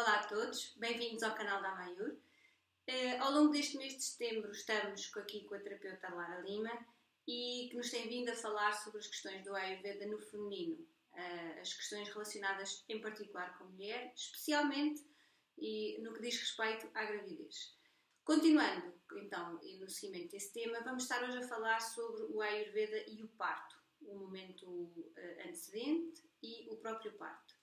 Olá a todos, bem-vindos ao canal da Mayur. Ao longo deste mês de setembro estamos aqui com a terapeuta Lara Lima e que nos tem vindo a falar sobre as questões do Ayurveda no feminino, as questões relacionadas em particular com a mulher, especialmente e no que diz respeito à gravidez. Continuando, então, no seguimento desse tema, vamos estar hoje a falar sobre o Ayurveda e o parto, o momento antecedente e o próprio parto.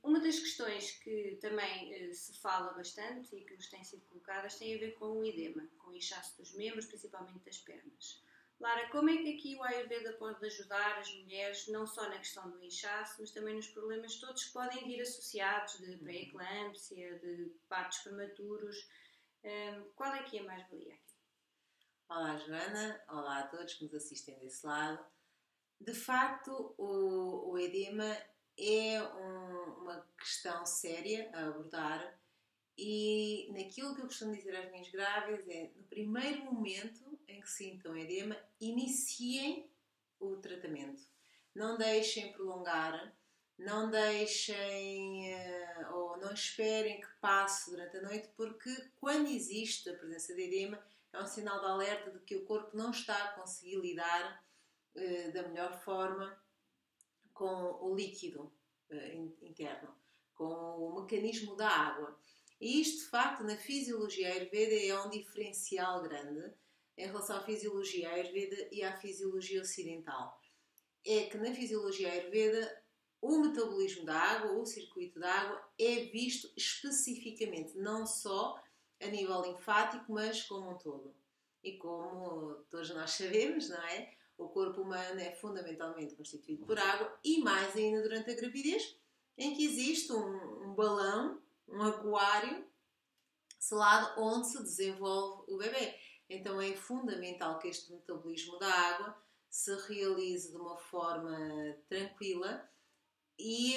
Uma das questões que também se fala bastante e que nos têm sido colocadas tem a ver com o edema, com o inchaço dos membros, principalmente das pernas. Lara, como é que aqui o Ayurveda pode ajudar as mulheres, não só na questão do inchaço, mas também nos problemas todos que podem vir associados de pré-eclâmpsia, de partos prematuros? Qual é que é a mais-valia aqui? Olá Joana, olá a todos que nos assistem desse lado. De facto, o edema é uma questão séria a abordar e naquilo que eu costumo dizer às minhas grávidas é, no primeiro momento em que sintam edema, iniciem o tratamento. Não deixem prolongar, não deixem ou não esperem que passe durante a noite, porque quando existe a presença de edema é um sinal de alerta de que o corpo não está a conseguir lidar da melhor forma com o líquido interno, com o mecanismo da água. E isto, de facto, na fisiologia Ayurveda é um diferencial grande em relação à fisiologia Ayurveda e à fisiologia ocidental. É que na fisiologia Ayurveda o metabolismo da água, o circuito da água, é visto especificamente, não só a nível linfático, mas como um todo. E como todos nós sabemos, não é? O corpo humano é fundamentalmente constituído por água e mais ainda durante a gravidez, em que existe um balão, um aquário selado onde se desenvolve o bebê. Então é fundamental que este metabolismo da água se realize de uma forma tranquila e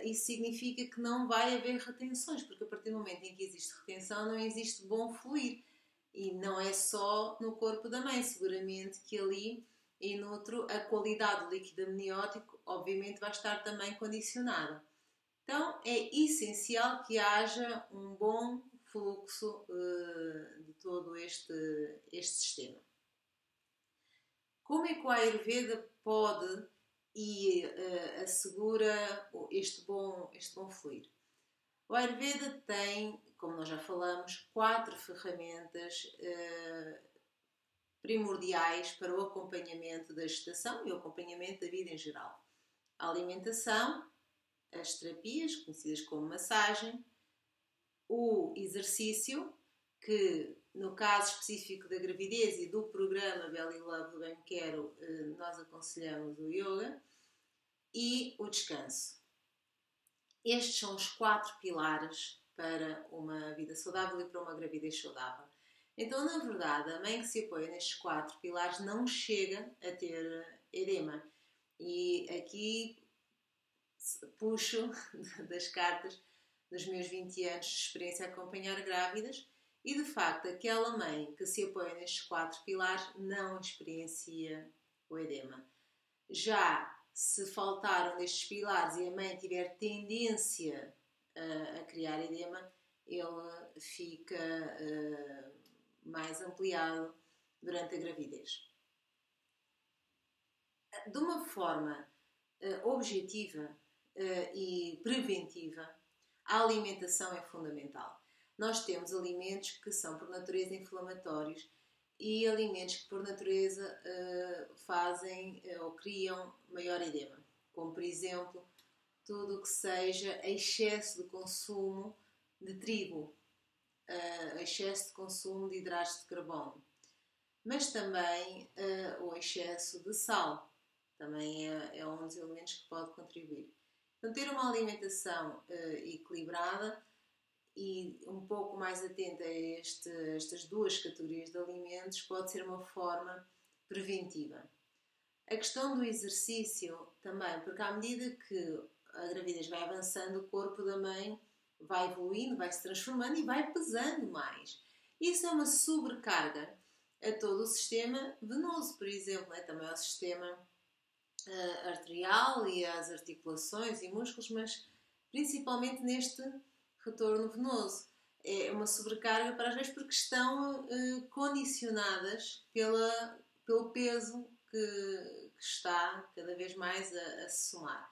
isso significa que não vai haver retenções, porque a partir do momento em que existe retenção não existe bom fluir. E não é só no corpo da mãe, seguramente que ali e noutro a qualidade do líquido amniótico obviamente vai estar também condicionada. Então é essencial que haja um bom fluxo de todo este sistema. Como é que o Ayurveda pode e assegura este bom fluir? O Ayurveda tem, como nós já falamos, 4 ferramentas primordiais para o acompanhamento da gestação e o acompanhamento da vida em geral. A alimentação, as terapias, conhecidas como massagem, o exercício, que no caso específico da gravidez e do programa Belly Love do Bem Me Quero, nós aconselhamos o yoga, e o descanso. Estes são os 4 pilares para uma vida saudável e para uma gravidez saudável. Então, na verdade, a mãe que se apoia nestes 4 pilares não chega a ter edema. E aqui puxo das cartas dos meus 20 anos de experiência a acompanhar grávidas e, de facto, aquela mãe que se apoia nestes 4 pilares não experiencia o edema. Já se faltaram destes pilares e a mãe tiver tendência a criar edema, ele fica mais ampliado durante a gravidez. De uma forma objetiva e preventiva, a alimentação é fundamental. Nós temos alimentos que são por natureza inflamatórios e alimentos que por natureza fazem ou criam maior edema, como por exemplo tudo o que seja excesso de consumo de trigo, excesso de consumo de hidratos de carbono, mas também o excesso de sal, também é um dos elementos que pode contribuir. Então ter uma alimentação equilibrada e um pouco mais atenta a estas 2 categorias de alimentos pode ser uma forma preventiva. A questão do exercício também, porque à medida que a gravidez vai avançando, o corpo da mãe vai evoluindo, vai se transformando e vai pesando mais. Isso é uma sobrecarga a todo o sistema venoso, por exemplo, também ao sistema arterial e às articulações e músculos, mas principalmente neste retorno venoso. É uma sobrecarga para as vezes porque estão condicionadas pelo peso que está cada vez mais a se somar.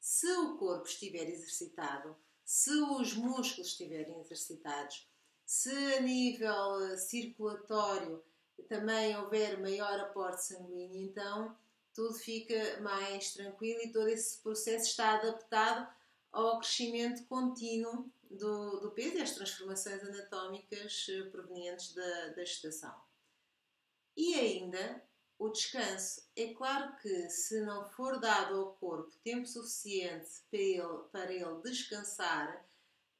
Se o corpo estiver exercitado, se os músculos estiverem exercitados, se a nível circulatório também houver maior aporte sanguíneo, então tudo fica mais tranquilo e todo esse processo está adaptado ao crescimento contínuo do peso e às transformações anatómicas provenientes da gestação. E ainda o descanso. É claro que se não for dado ao corpo tempo suficiente para ele descansar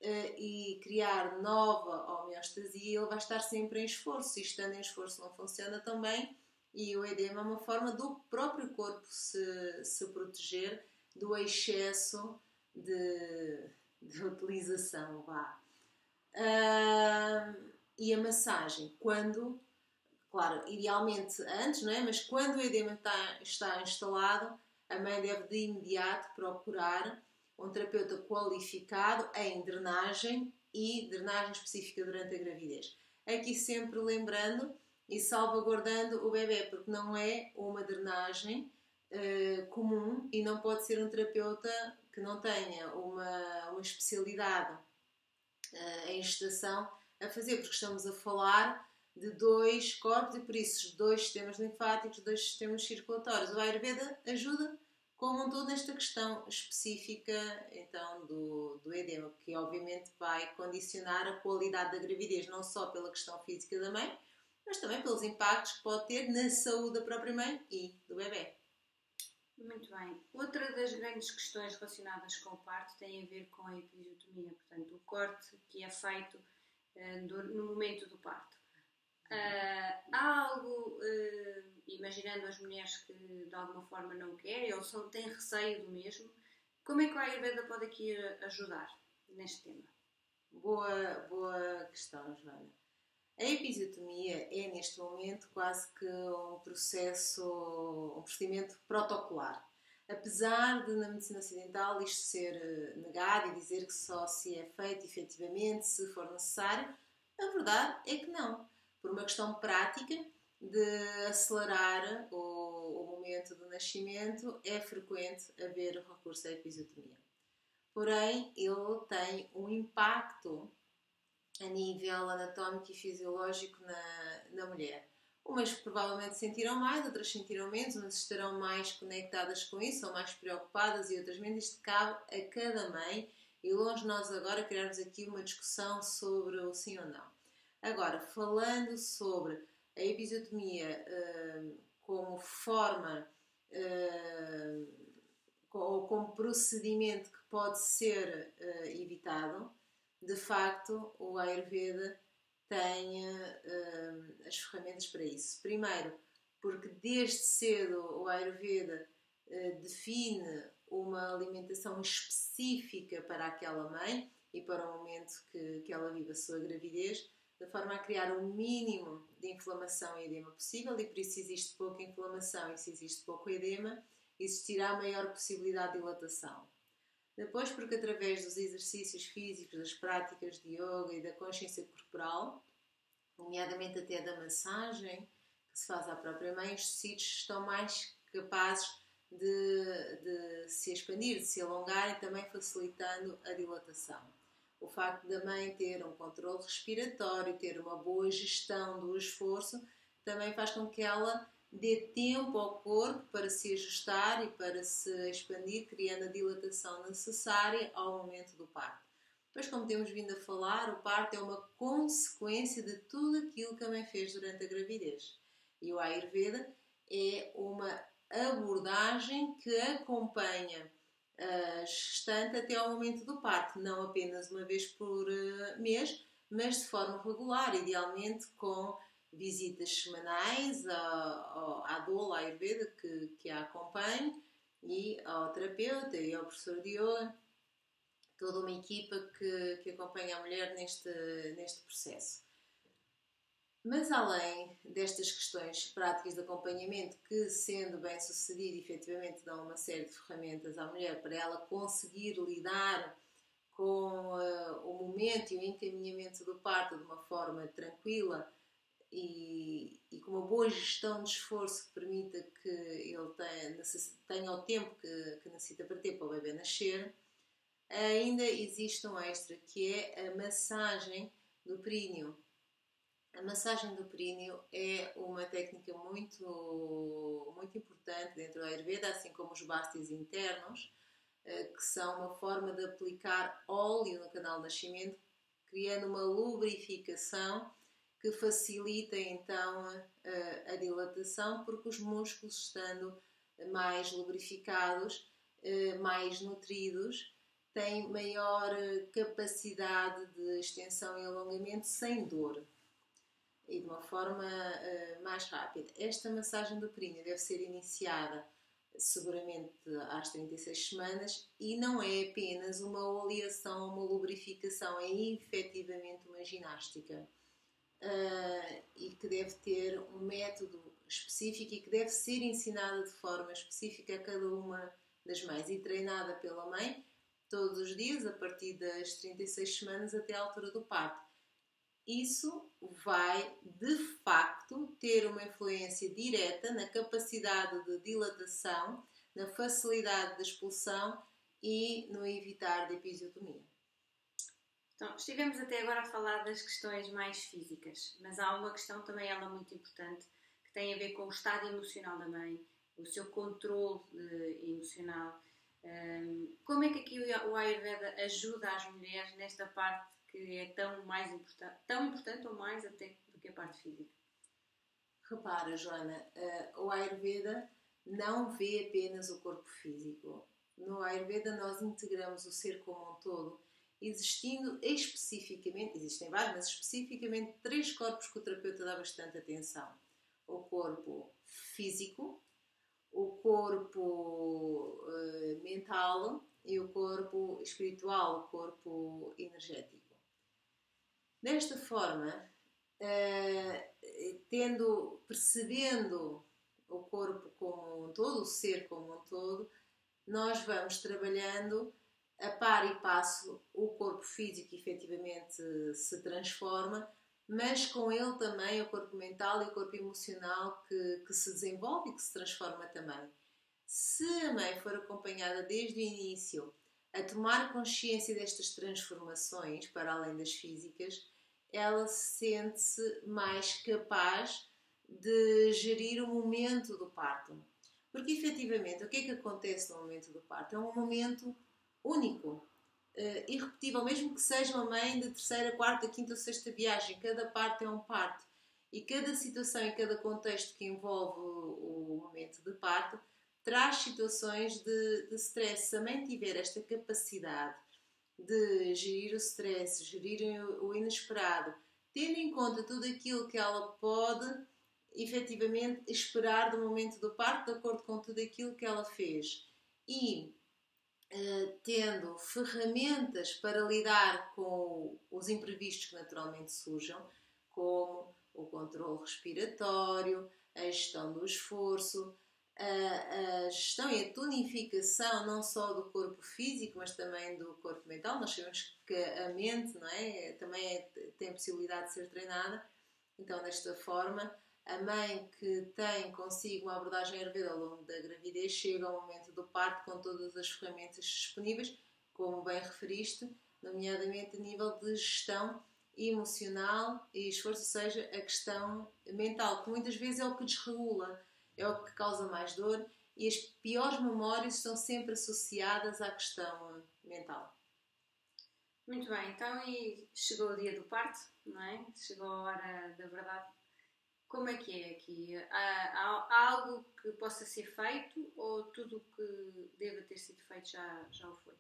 e criar nova homeostasia, ele vai estar sempre em esforço. E estando em esforço não funciona tão bem. E o edema é uma forma do próprio corpo se proteger do excesso de utilização. E a massagem, quando, claro, idealmente antes, não é? Mas quando o edema está instalado, a mãe deve de imediato procurar um terapeuta qualificado em drenagem e drenagem específica durante a gravidez. Aqui sempre lembrando e salvaguardando o bebê, porque não é uma drenagem comum e não pode ser um terapeuta que não tenha uma especialidade em gestação a fazer, porque estamos a falar de dois corpos e por isso dois sistemas linfáticos, dois sistemas circulatórios. O Ayurveda ajuda como um todo nesta questão específica então do edema, que obviamente vai condicionar a qualidade da gravidez, não só pela questão física da mãe, mas também pelos impactos que pode ter na saúde da própria mãe e do bebê. Muito bem. Outra das grandes questões relacionadas com o parto tem a ver com a episiotomia, portanto, o corte que é feito no momento do parto. Há algo, imaginando as mulheres que de alguma forma não querem ou têm receio do mesmo, como é que a Ayurveda pode aqui ajudar neste tema? Boa questão, Joana. A episiotomia é neste momento quase que um procedimento protocolar. Apesar de na medicina ocidental isto ser negado e dizer que só se é feito efetivamente se for necessário, a verdade é que não. Por uma questão prática de acelerar o momento do nascimento, é frequente haver o recurso à episiotomia. Porém, ele tem um impacto a nível anatómico e fisiológico na mulher. Umas provavelmente sentiram mais, outras sentiram menos, umas estarão mais conectadas com isso, ou mais preocupadas e outras menos. Isto cabe a cada mãe e longe de nós agora criarmos aqui uma discussão sobre o sim ou não. Agora, falando sobre a episiotomia como forma ou como procedimento que pode ser evitado, de facto, o Ayurveda tem as ferramentas para isso. Primeiro, porque desde cedo o Ayurveda define uma alimentação específica para aquela mãe e para o momento que ela vive a sua gravidez, de forma a criar o mínimo de inflamação e edema possível, e por isso existe pouca inflamação e se existe pouco edema, existirá maior possibilidade de dilatação. Depois, porque através dos exercícios físicos, das práticas de yoga e da consciência corporal, nomeadamente até da massagem que se faz à própria mãe, os tecidos estão mais capazes de se expandir, de se alongar e também facilitando a dilatação. O facto da mãe ter um controle respiratório, ter uma boa gestão do esforço, também faz com que ela dê tempo ao corpo para se ajustar e para se expandir, criando a dilatação necessária ao momento do parto. Depois, como temos vindo a falar, o parto é uma consequência de tudo aquilo que a mãe fez durante a gravidez. E o Ayurveda é uma abordagem que acompanha a gestante até ao momento do parto, não apenas uma vez por mês, mas de forma regular, idealmente com visitas semanais à doula Ayurveda que a acompanhe e ao terapeuta e ao professor de yoga, toda uma equipa que acompanha a mulher neste processo. Mas além destas questões práticas de acompanhamento que, sendo bem sucedido, efetivamente dão uma série de ferramentas à mulher para ela conseguir lidar com o momento e o encaminhamento do parto de uma forma tranquila e com uma boa gestão de esforço que permita que ele tenha o tempo que necessita para ter para o bebê nascer, ainda existe um extra que é a massagem do períneo. A massagem do períneo é uma técnica muito, muito importante dentro da Ayurveda, assim como os bastis internos, que são uma forma de aplicar óleo no canal de nascimento, criando uma lubrificação que facilita então a dilatação, porque os músculos, estando mais lubrificados, mais nutridos, têm maior capacidade de extensão e alongamento sem dor e de uma forma mais rápida. Esta massagem do períneo deve ser iniciada seguramente às 36 semanas e não é apenas uma oleação, uma lubrificação, é efetivamente uma ginástica. E que deve ter um método específico e que deve ser ensinada de forma específica a cada uma das mães e treinada pela mãe todos os dias, a partir das 36 semanas até à altura do parto. Isso vai, de facto, ter uma influência direta na capacidade de dilatação, na facilidade de expulsão e no evitar de episiotomia. Então, estivemos até agora a falar das questões mais físicas, mas há uma questão também ela muito importante que tem a ver com o estado emocional da mãe, o seu controle emocional. Como é que aqui o Ayurveda ajuda as mulheres nesta parte que é tão importante ou mais até do que a parte física? Repara, Joana, o Ayurveda não vê apenas o corpo físico. No Ayurveda nós integramos o ser como um todo, existindo especificamente, existem vários, mas especificamente 3 corpos que o terapeuta dá bastante atenção. O corpo físico, o corpo mental e o corpo espiritual, o corpo energético. Desta forma, percebendo o corpo como um todo, o ser como um todo, nós vamos trabalhando a par e passo o corpo físico efetivamente se transforma, mas com ele também o corpo mental e o corpo emocional que se desenvolve e que se transforma também. Se a mãe for acompanhada desde o início a tomar consciência destas transformações, para além das físicas, ela sente-se mais capaz de gerir o momento do parto. Porque, efetivamente, o que é que acontece no momento do parto? É um momento único, irrepetível, mesmo que seja uma mãe de 3ª, 4ª, 5ª ou 6ª viagem, cada parto é um parto. E cada situação e cada contexto que envolve o momento de parto traz situações de stress. Se a mãe tiver esta capacidade de gerir o stress, gerir o inesperado, tendo em conta tudo aquilo que ela pode efetivamente esperar do momento do parto, de acordo com tudo aquilo que ela fez, e tendo ferramentas para lidar com os imprevistos que naturalmente surjam, como o controle respiratório, a gestão do esforço, a gestão e a tonificação não só do corpo físico, mas também do corpo mental. Nós sabemos que a mente, não é? Também tem a possibilidade de ser treinada. Então, desta forma, a mãe que tem consigo uma abordagem Ayurveda ao longo da gravidez chega ao momento do parto com todas as ferramentas disponíveis, como bem referiste, nomeadamente a nível de gestão emocional e esforço, ou seja, a questão mental, que muitas vezes é o que desregula, é o que causa mais dor, e as piores memórias estão sempre associadas à questão mental. Muito bem, então e chegou o dia do parto, não é? Chegou a hora da verdade. Como é que é aqui? Há algo que possa ser feito ou tudo o que deva ter sido feito já o foi?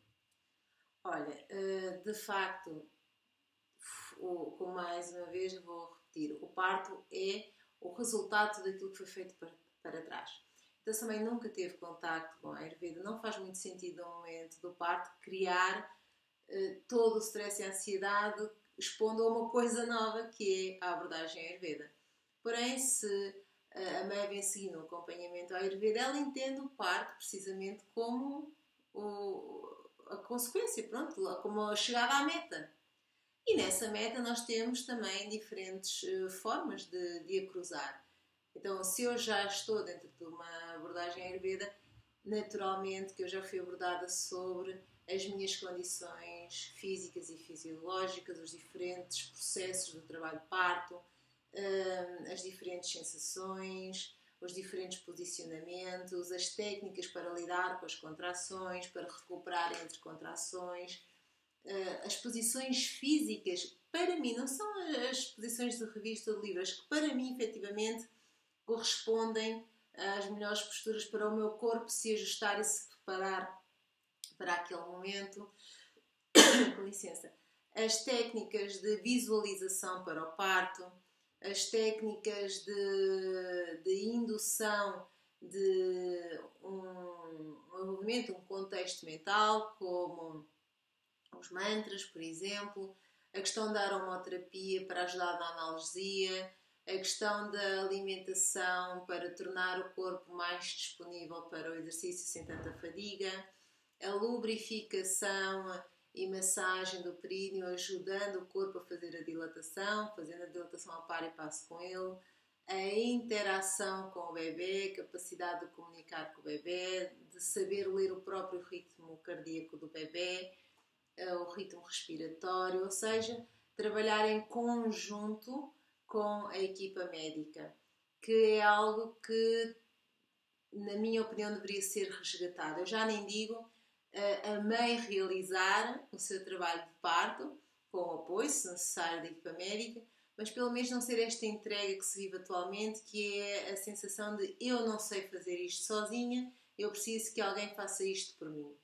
Olha, de facto, como mais uma vez vou repetir, o parto é o resultado daquilo que foi feito para trás. Então, se a mãe nunca teve contacto com a Ayurveda, não faz muito sentido no momento do parto criar todo o stress e a ansiedade expondo a uma coisa nova que é a abordagem Ayurveda. Porém, se a mãe vem seguindo o acompanhamento à Ayurveda, ela entende o parto precisamente como a consequência, pronto, como a chegada à meta. E nessa meta nós temos também diferentes formas de a cruzar. Então, se eu já estou dentro de uma abordagem Ayurveda, naturalmente que eu já fui abordada sobre as minhas condições físicas e fisiológicas, os diferentes processos do trabalho de parto, as diferentes sensações, os diferentes posicionamentos, as técnicas para lidar com as contrações, para recuperar entre contrações, as posições físicas, para mim, não são as posições de revista ou de livros, que para mim, efetivamente, correspondem às melhores posturas para o meu corpo se ajustar e se preparar para aquele momento. Com licença. As técnicas de visualização para o parto, as técnicas de indução de um envolvimento, um contexto mental, como os mantras, por exemplo, a questão da aromaterapia para ajudar na analgesia, a questão da alimentação para tornar o corpo mais disponível para o exercício sem tanta fadiga, a lubrificação e massagem do períneo, ajudando o corpo a fazer a dilatação, fazendo a dilatação ao par e passo com ele, a interação com o bebê, a capacidade de comunicar com o bebê, de saber ler o próprio ritmo cardíaco do bebê, o ritmo respiratório, ou seja, trabalhar em conjunto com a equipa médica, que é algo que, na minha opinião, deveria ser resgatado. Eu já nem digo a mãe realizar o seu trabalho de parto, com o apoio, se necessário, da equipa médica, mas pelo menos não ser esta entrega que se vive atualmente, que é a sensação de eu não sei fazer isto sozinha, eu preciso que alguém faça isto por mim.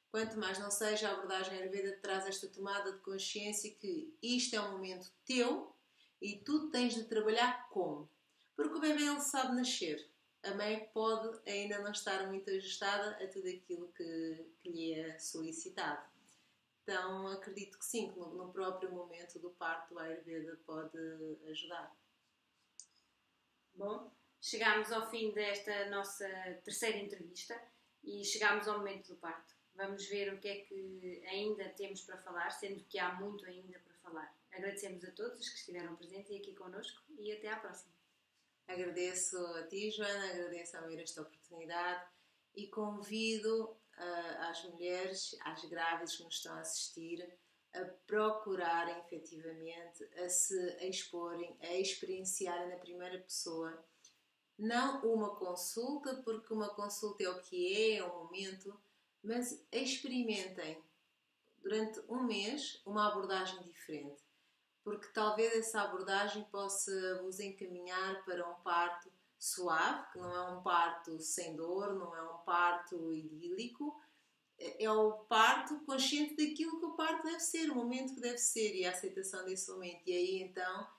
Quanto mais não seja, a abordagem Ayurveda traz esta tomada de consciência que isto é um momento teu e tu tens de trabalhar como? Porque o bebê ele sabe nascer. A mãe pode ainda não estar muito ajustada a tudo aquilo que lhe é solicitado. Então, acredito que sim, que no próprio momento do parto a Ayurveda pode ajudar. Bom, chegámos ao fim desta nossa terceira entrevista e chegámos ao momento do parto. Vamos ver o que é que ainda temos para falar, sendo que há muito ainda para falar. Agradecemos a todos os que estiveram presentes e aqui connosco e até à próxima. Agradeço a ti, Joana, agradeço a Meira esta oportunidade e convido às mulheres, às grávidas que nos estão a assistir, a procurarem efetivamente, a se exporem, a experienciarem na primeira pessoa, não uma consulta, porque uma consulta é o que é um momento, mas experimentem durante um mês uma abordagem diferente, porque talvez essa abordagem possa vos encaminhar para um parto suave, que não é um parto sem dor, não é um parto idílico, é o parto consciente daquilo que o parto deve ser, o momento que deve ser e a aceitação desse momento. E aí então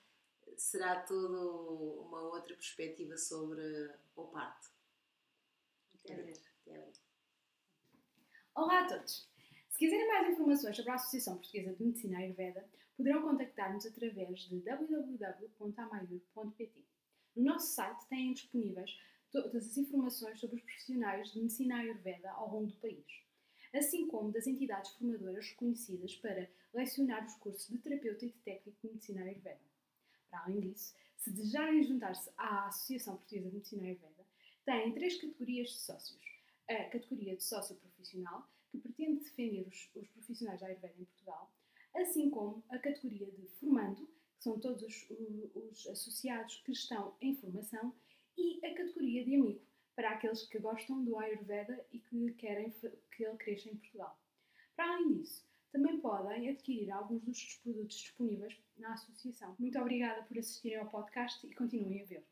será tudo uma outra perspectiva sobre o parto. Até breve. Olá a todos! Se quiserem mais informações sobre a Associação Portuguesa de Medicina Ayurveda, poderão contactar-nos através de www.amayur.pt. No nosso site têm disponíveis todas as informações sobre os profissionais de Medicina Ayurveda ao longo do país, assim como das entidades formadoras reconhecidas para lecionar os cursos de terapeuta e de técnico de Medicina Ayurveda. Para além disso, se desejarem juntar-se à Associação Portuguesa de Medicina Ayurveda, têm 3 categorias de sócios. A categoria de sócio profissional, que pretende defender os profissionais da Ayurveda em Portugal, assim como a categoria de formando, que são todos os associados que estão em formação, e a categoria de amigo, para aqueles que gostam do Ayurveda e que querem que ele cresça em Portugal. Para além disso, também podem adquirir alguns dos produtos disponíveis na associação. Muito obrigada por assistirem ao podcast e continuem a ver.